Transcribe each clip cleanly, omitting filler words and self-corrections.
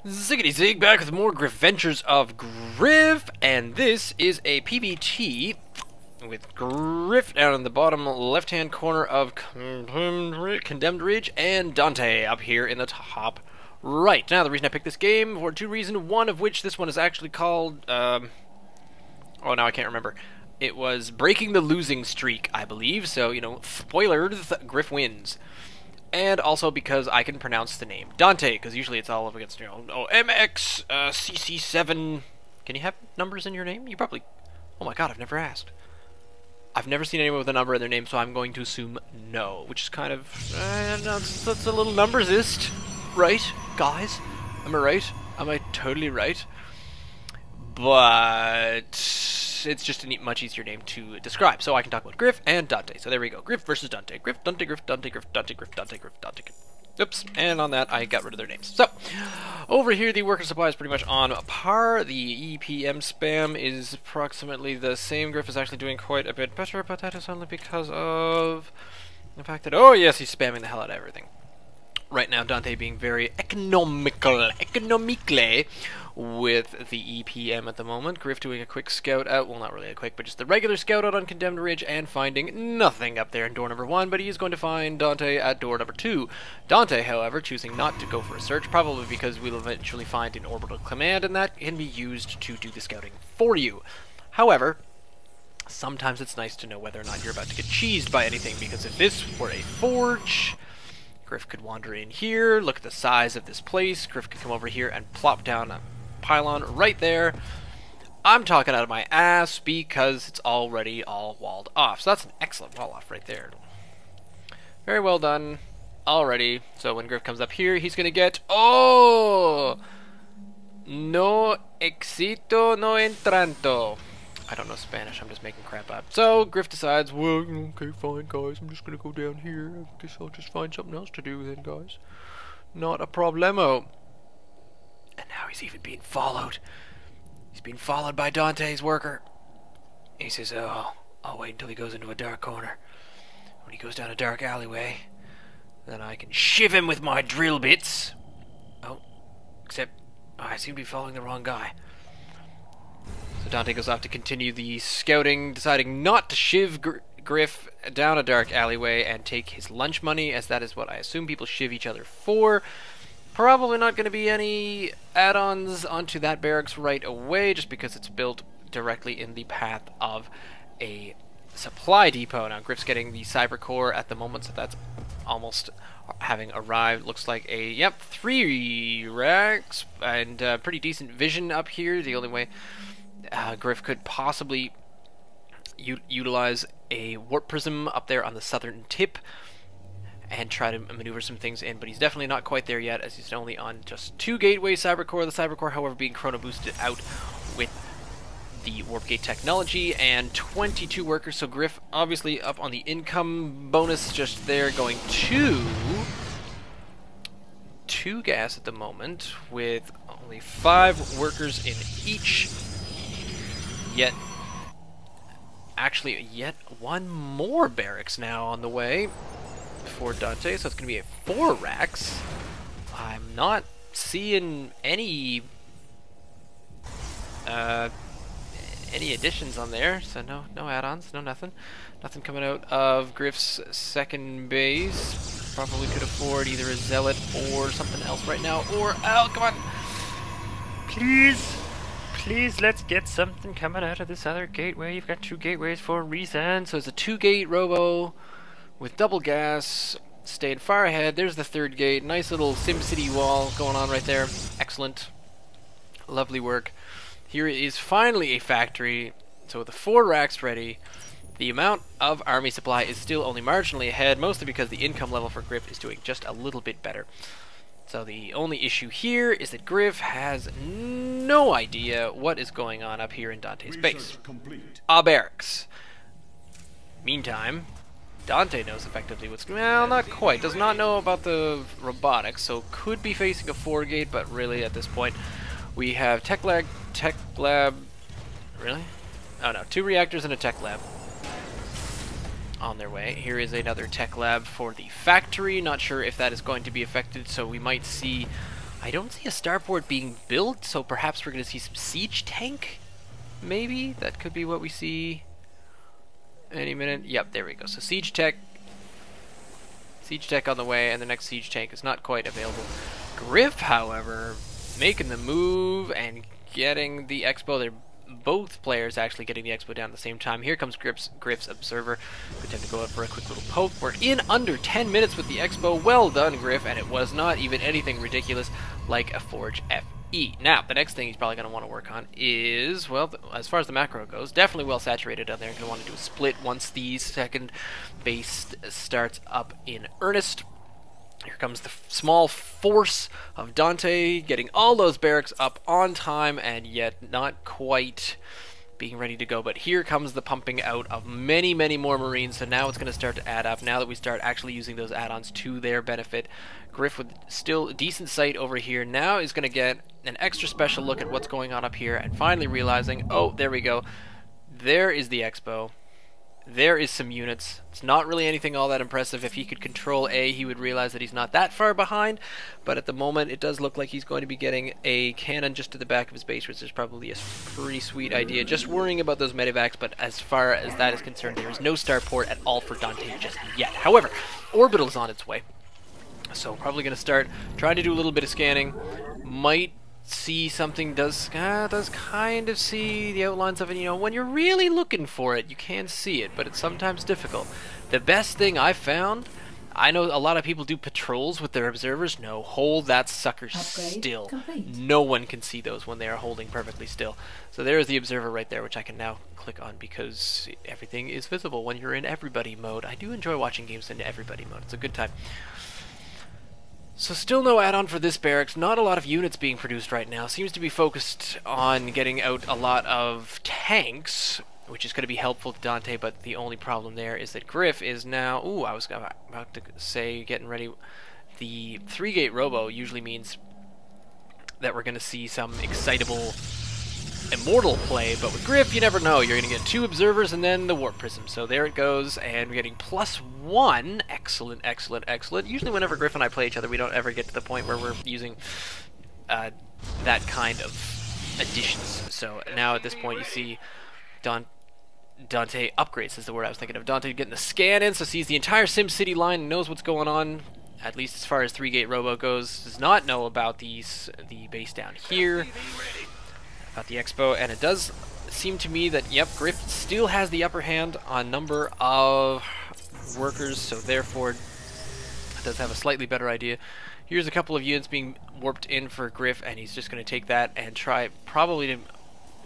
Ziggity zig, back with more griffventures of Griff, and this is a PvT with Griff down in the bottom left-hand corner of Condemned Ridge and Dante up here in the top right. Now, the reason I picked this game for two reasons, one of which this one is actually called, oh, now I can't remember. It was Breaking the Losing Streak, I believe, so, you know, spoilers, Griff wins. And also because I can pronounce the name Dante, because usually it's all up against, you know, MX, CC7. Can you have numbers in your name? You probably... Oh my god, I've never asked. I've never seen anyone with a number in their name, so I'm going to assume no, which is kind of... no, that's a little numbersist, right, guys? Am I right? Am I totally right? But... it's just a much easier name to describe. So I can talk about Griff and Dante. So there we go. Griff versus Dante. Griff, Dante, Griff, Dante, Griff, Dante, Griff, Dante, Griff, Dante. Oops. And on that, I got rid of their names. So, over here, the worker supply is pretty much on par. The EPM spam is approximately the same. Griff is actually doing quite a bit better, but that is only because of the fact that, oh yes, he's spamming the hell out of everything. Right now, Dante being very economically with the EPM at the moment. Griff doing a quick scout out, well, not really a quick, but just the regular scout out on Condemned Ridge and finding nothing up there in door number 1, but he is going to find Dante at door number 2. Dante, however, choosing not to go for a search, probably because we'll eventually find an orbital command, and that can be used to do the scouting for you. However, sometimes it's nice to know whether or not you're about to get cheesed by anything, because if this were a forge... Griff could wander in here, look at the size of this place. Griff could come over here and plop down a pylon right there. I'm talking out of my ass because it's already all walled off. So that's an excellent wall off right there. Very well done already. So when Griff comes up here, he's going to get... Oh! No éxito, no entranto. I don't know Spanish, I'm just making crap up. So, Griff decides, well, okay, fine, guys, I'm just gonna go down here. I guess I'll just find something else to do then, guys. Not a problemo. And now he's even being followed. He's being followed by Dante's worker. He says, oh, I'll wait until he goes into a dark corner. When he goes down a dark alleyway, then I can shiv him with my drill bits. Oh, except I seem to be following the wrong guy. So Dante goes off to continue the scouting, deciding not to shiv Griff down a dark alleyway and take his lunch money, as that is what I assume people shiv each other for. Probably not going to be any add-ons onto that barracks right away, just because it's built directly in the path of a supply depot. Now, Griff's getting the cyber core at the moment, so that's almost having arrived. Looks like a, yep, 3 racks, and pretty decent vision up here. The only way... Griff could possibly utilize a warp prism up there on the southern tip and try to maneuver some things in, but he's definitely not quite there yet, as he's only on just 2 gateway cyber core. The cyber core, however, being chrono boosted out with the warp gate technology, and 22 workers. So Griff obviously up on the income bonus just there, going to 2 gas at the moment with only 5 workers in each. Yet, actually, yet one more barracks now on the way for Dante, so it's going to be a 4 racks. I'm not seeing any additions on there, so no add-ons, no nothing. Nothing coming out of Griff's second base. Probably could afford either a zealot or something else right now, or, oh, come on! Please, let's get something coming out of this other gateway. You've got 2 gateways for a reason. So it's a 2-gate robo with double gas. Staying far ahead. There's the 3rd gate. Nice little SimCity wall going on right there. Excellent. Lovely work. Here is finally a factory. So with the 4 racks ready, the amount of army supply is still only marginally ahead, mostly because the income level for Griff is doing just a little bit better. So the only issue here is that Griff has no idea what is going on up here in Dante's base. A barracks. Meantime, Dante knows effectively what's... well, not quite. Does not know about the robotics, so could be facing a 4-gate, but really at this point we have tech lab... Really? Oh no, 2 reactors and a tech lab on their way. Here is another tech lab for the factory. Not sure if that is going to be affected, so we might see I don't see a starport being built, so perhaps we're going to see some siege tank? Maybe? That could be what we see any minute. Yep, there we go. So siege tech on the way, and the next siege tank is not quite available. Griff, however, making the move and getting the expo. They're both players actually getting the expo down at the same time. Here comes Griff's observer. Good time to go out for a quick little poke. We're in under 10 minutes with the expo. Well done, Griff, and it was not even anything ridiculous like a Forge FE. Now, the next thing he's probably going to want to work on is, well, as far as the macro goes, definitely well saturated down there. Going to want to do a split once the second base starts up in earnest. Here comes the small force of Dante, getting all those barracks up on time and yet not quite being ready to go. But here comes the pumping out of many, many more Marines, so now it's going to start to add up, now that we start actually using those add-ons to their benefit. Griff with still a decent sight over here now is going to get an extra special look at what's going on up here, and finally realizing, oh, there we go. There is the expo. There is some units. It's not really anything all that impressive. If he could control A, he would realize that he's not that far behind, but at the moment it does look like he's going to be getting a cannon just to the back of his base, which is probably a pretty sweet idea. Just worrying about those medevacs, but as far as that is concerned, there is no starport at all for Dante just yet. However, orbital's on its way, so probably going to start trying to do a little bit of scanning. Might see something, does kind of see the outlines of it. You know, when you're really looking for it, you can see it, but it's sometimes difficult. The best thing I found, I know a lot of people do patrols with their observers. No, hold that sucker still. Complete. No one can see those when they are holding perfectly still. So there is the observer right there, which I can now click on because everything is visible when you're in everybody mode. I do enjoy watching games in everybody mode. It's a good time. So still no add-on for this barracks. Not a lot of units being produced right now. Seems to be focused on getting out a lot of tanks, which is going to be helpful to Dante, but the only problem there is that Griff is now... Ooh, I was about to say getting ready. The 3-gate robo usually means that we're going to see some excitable immortal play, but with Griff, you never know. You're going to get 2 observers and then the warp prism. So there it goes, and we're getting +1. Excellent, excellent, excellent. Usually whenever Griff and I play each other, we don't ever get to the point where we're using that kind of additions. So now at this point you see Dante upgrades is the word I was thinking of. Dante getting the scan in, so sees the entire SimCity line and knows what's going on, at least as far as 3-gate robo goes. Does not know about the base down here, about the expo, and it does seem to me that, yep, Griff still has the upper hand on number of workers, so therefore does have a slightly better idea. Here's a couple of units being warped in for Griff, and he's just going to take that and try probably to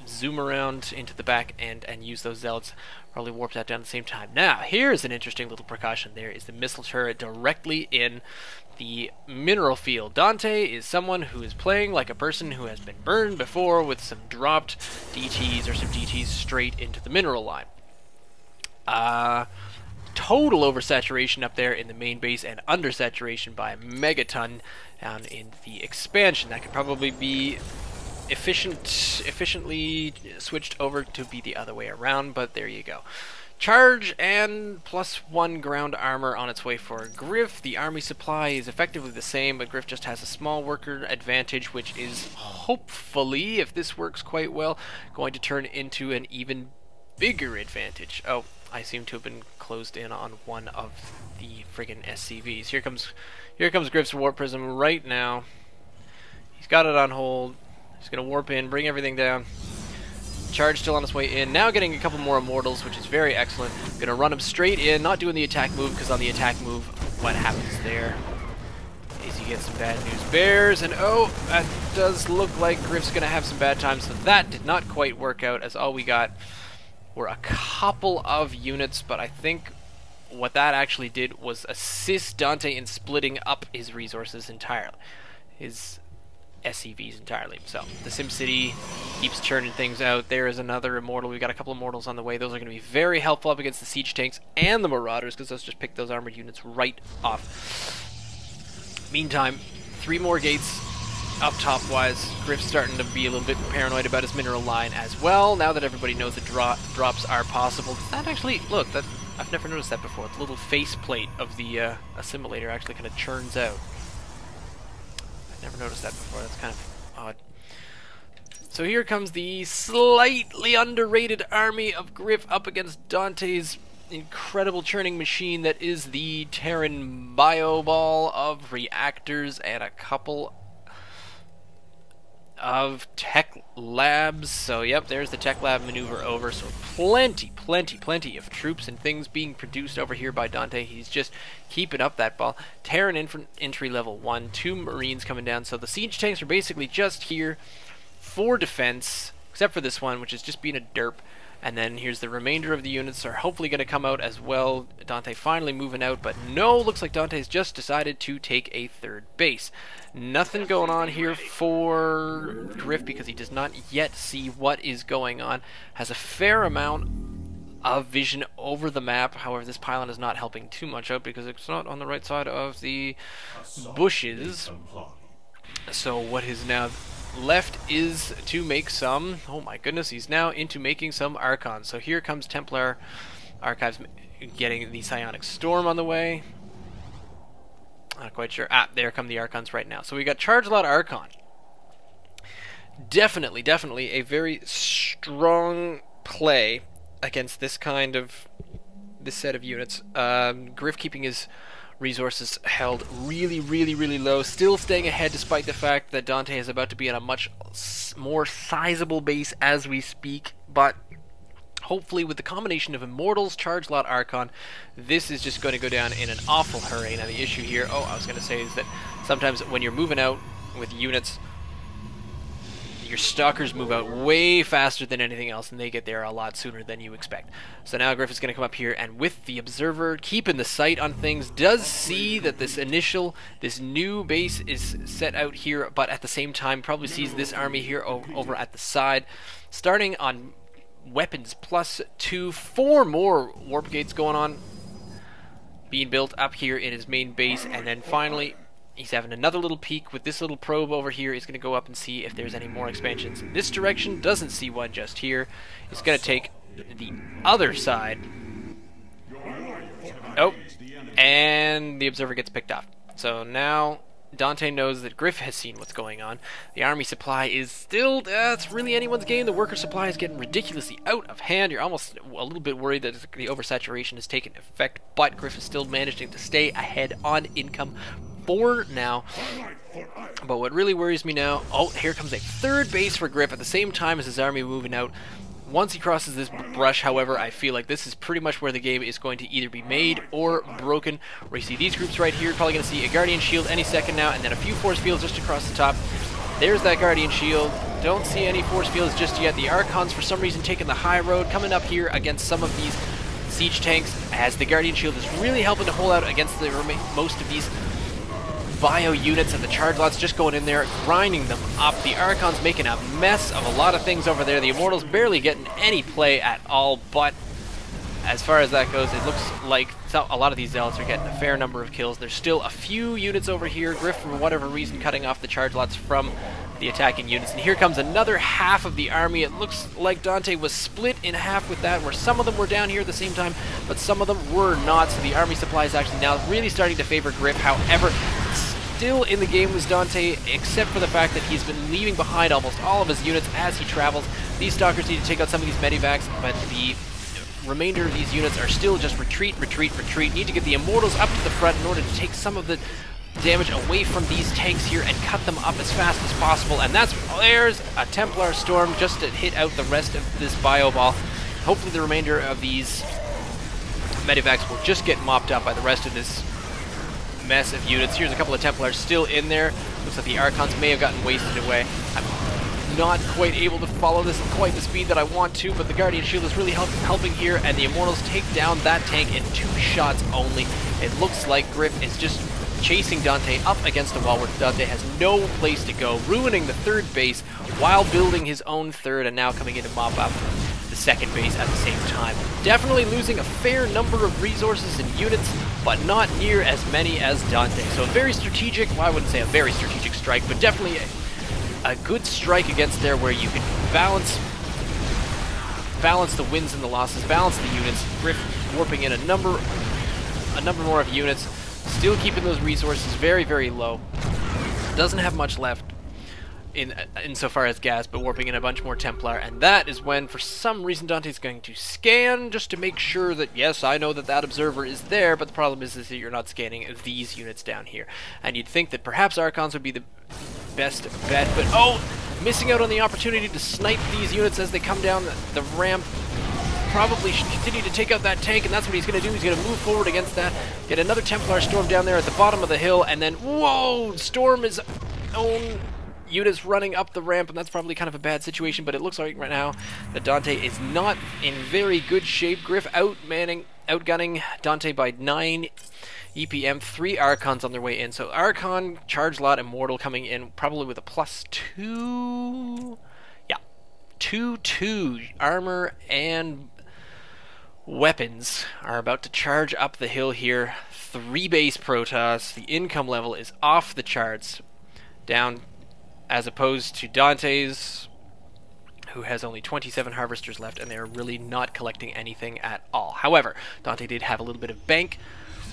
zoom around into the back end and use those zealots. Probably warp that down at the same time. Now, here's an interesting little precaution. There is the missile turret directly in the mineral field. Dante is someone who is playing like a person who has been burned before with some dropped DTs or some DTs straight into the mineral line. Total oversaturation up there in the main base and undersaturation by a megaton down in the expansion. That could probably be efficiently switched over to be the other way around, but there you go. Charge and +1 ground armor on its way for Griff. The army supply is effectively the same, but Griff just has a small worker advantage, which is hopefully, if this works quite well, going to turn into an even bigger advantage. Oh, I seem to have been closed in on one of the friggin' SCVs. Here comes Griff's warp prism right now. He's got it on hold. He's going to warp in, bring everything down. Charge still on his way in. Now getting a couple more immortals, which is very excellent. Going to run him straight in, not doing the attack move, because on the attack move, what happens there is you get some bad news bears, and oh, that does look like Griff's going to have some bad times, so that did not quite work out, as all we got were a couple of units, but I think what that actually did was assist Dante in splitting up his resources entirely. His SCVs entirely. So the SimCity keeps churning things out. There is another immortal. We've got a couple of immortals on the way. Those are going to be very helpful up against the siege tanks and the marauders, because those just pick those armored units right off. Meantime, 3 more gates up top wise. Griff's starting to be a little bit paranoid about his mineral line as well, now that everybody knows that drops are possible. Does that actually, look, that I've never noticed that before. The little faceplate of the assimilator actually kind of churns out. Never noticed that before. That's kind of odd. So here comes the slightly underrated army of Griff up against Dante's incredible churning machine that is the Terran bio ball of reactors and a couple of tech labs. So yep, there's the tech lab maneuver over. So plenty of troops and things being produced over here by Dante. He's just keeping up that ball. Terran infantry level 1, 2 Marines coming down. So the siege tanks are basically just here for defense, except for this one, which is just being a derp. And then here's the remainder of the units are hopefully going to come out as well. Dante finally moving out, but no, looks like Dante's just decided to take a third base. Nothing going on here for Griff because he does not yet see what is going on. Has a fair amount of vision over the map. However, this pylon is not helping too much out because it's not on the right side of the bushes. So what is now left is to make some, oh my goodness, he's now into making some Archons. So here comes Templar Archives getting the Psionic Storm on the way. Not quite sure. Ah, there come the Archons right now. So we got Charge Lot Archon. Definitely a very strong play against this set of units. Griff keeping his resources held really low, still staying ahead despite the fact that Dante is about to be on a much more sizable base as we speak, but hopefully with the combination of Immortals, Charge Lot Archon, this is just going to go down in an awful hurry. Now the issue here, I was going to say, is that sometimes when you're moving out with units, your stalkers move out way faster than anything else, and they get there a lot sooner than you expect. So now Griff is going to come up here, and with the Observer keeping the sight on things, does see that this new base is set out here, but at the same time probably sees this army here over at the side. Starting on weapons +2, 4 more warp gates going on, being built up here in his main base, and then finally he's having another little peek with this little probe over here. He's going to go up and see if there's any more expansions in this direction. Doesn't see one just here. He's going to take the other side. Oh, and the Observer gets picked off. So now Dante knows that Griff has seen what's going on. The army supply is still, it's really anyone's game. The worker supply is getting ridiculously out of hand. You're almost a little bit worried that the oversaturation has taken effect, but Griff is still managing to stay ahead on income for now. But what really worries me now, here comes a third base for Griff at the same time as his army moving out. Once he crosses this brush, however, I feel like this is pretty much where the game is going to either be made or broken. Where you see these groups right here, probably going to see a Guardian Shield any second now, and then a few Force Fields just across the top. There's that Guardian Shield. Don't see any Force Fields just yet. The Archons, for some reason, taking the high road, coming up here against some of these siege tanks, as the Guardian Shield is really helping to hold out against the most of these bio units, and the charge lots just going in there, grinding them up. The Archons making a mess of a lot of things over there. The Immortals barely getting any play at all, but as far as that goes, it looks like a lot of these Zealots are getting a fair number of kills. There's still a few units over here. Griff, for whatever reason, cutting off the charge lots from the attacking units. And here comes another half of the army. It looks like Dante was split in half with that, where some of them were down here at the same time, but some of them were not. So the army supply is actually now really starting to favor Griff. However, still in the game was Dante, except for the fact that he's been leaving behind almost all of his units as he travels. These Stalkers need to take out some of these Medivacs, but the remainder of these units are still just retreat. Need to get the Immortals up to the front in order to take some of the damage away from these tanks here and cut them up as fast as possible. And there's a Templar Storm just to hit out the rest of this bio ball. Hopefully the remainder of these Medivacs will just get mopped up by the rest of this mess of units. Here's a couple of Templars still in there. Looks like the Archons may have gotten wasted away. I'm not quite able to follow this at quite the speed that I want to, but the Guardian Shield is really helping here, and the Immortals take down that tank in 2 shots only. It looks like Griff is just chasing Dante up against a wall where Dante has no place to go, ruining the third base while building his own third, and now coming in to mop up the second base at the same time. Definitely losing a fair number of resources and units, but not near as many as Dante. So a very strategic, well, I wouldn't say a very strategic strike, but definitely a good strike against there where you can balance the wins and the losses, balance the units. Griff warping in a number more of units, still keeping those resources very, very low. Doesn't have much left insofar as gas, but warping in a bunch more Templar, and that is when, for some reason, Dante's going to scan just to make sure that, yes, I know that that observer is there, but the problem is that you're not scanning these units down here. And you'd think that perhaps Archons would be the best bet, but oh, missing out on the opportunity to snipe these units as they come down the ramp. Probably should continue to take out that tank, and that's what he's going to do. He's going to move forward against that, get another Templar storm down there at the bottom of the hill, and then, whoa, storm his own units running up the ramp, and that's probably kind of a bad situation, but it looks like right now that Dante is not in very good shape. Griff outgunning Dante by 9 EPM, 3 Archons on their way in. So Archon, Charge Lot, Immortal coming in probably with a +2, yeah, 2/2 armor and weapons are about to charge up the hill here. 3 base Protoss. The income level is off the charts, down as opposed to Dante's, who has only 27 harvesters left, and they're really not collecting anything at all. However, Dante did have a little bit of bank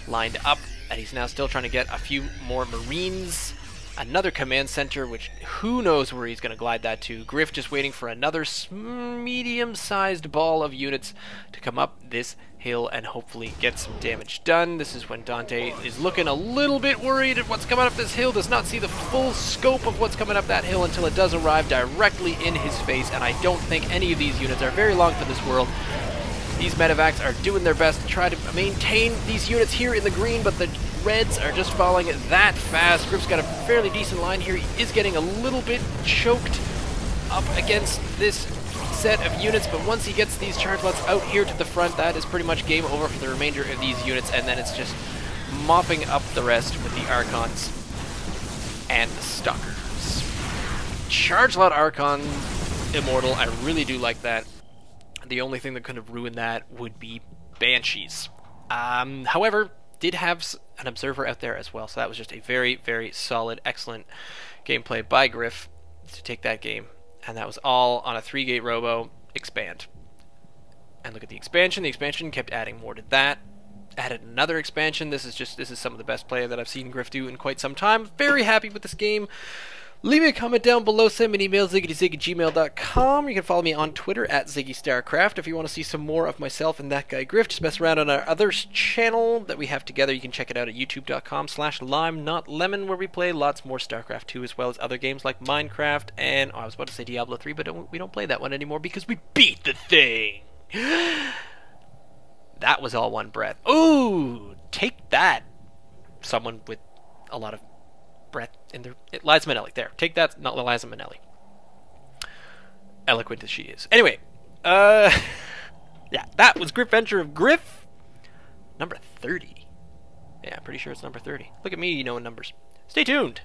lined up, and he's now still trying to get a few more Marines, another command center, which who knows where he's going to glide that to. Griff just waiting for another medium-sized ball of units to come up this hill and hopefully get some damage done. This is when Dante is looking a little bit worried at what's coming up this hill, does not see the full scope of what's coming up that hill until it does arrive directly in his face, and I don't think any of these units are very long for this world. These medevacs are doing their best to try to maintain these units here in the green, but the reds are just falling that fast. Griff's got a fairly decent line here. He is getting a little bit choked up against this set of units, but once he gets these charge lots out here to the front, that is pretty much game over for the remainder of these units, and then it's just mopping up the rest with the Archons and the Stalkers. Charge lot Archon Immortal, I really do like that. The only thing that could have ruined that would be Banshees. However, did have an Observer out there as well, so that was just a very, very solid, excellent gameplay by Griff to take that game. And that was all on a 3-gate robo expand. And look at the expansion. The expansion kept adding more to that. Added another expansion. This is some of the best play that I've seen Griff do in quite some time. Very happy with this game. Leave me a comment down below, send me an email, ziggitysig@gmail.com. You can follow me on Twitter at ZiggyStarCraft. If you want to see some more of myself and that guy Griff, just mess around on our other channel that we have together. You can check it out at youtube.com/limenotlemon, where we play lots more StarCraft 2 as well as other games like Minecraft and, I was about to say Diablo 3, but we don't play that one anymore because we beat the thing. That was all one breath. Ooh, take that. Someone with a lot of breath in their... Liza Minnelli, there. Take that, not Liza Minnelli. Eloquent as she is. Anyway, yeah, that was Griff Venture of Griff. Number 30. Yeah, I'm pretty sure it's number 30. Look at me, knowing numbers. Stay tuned.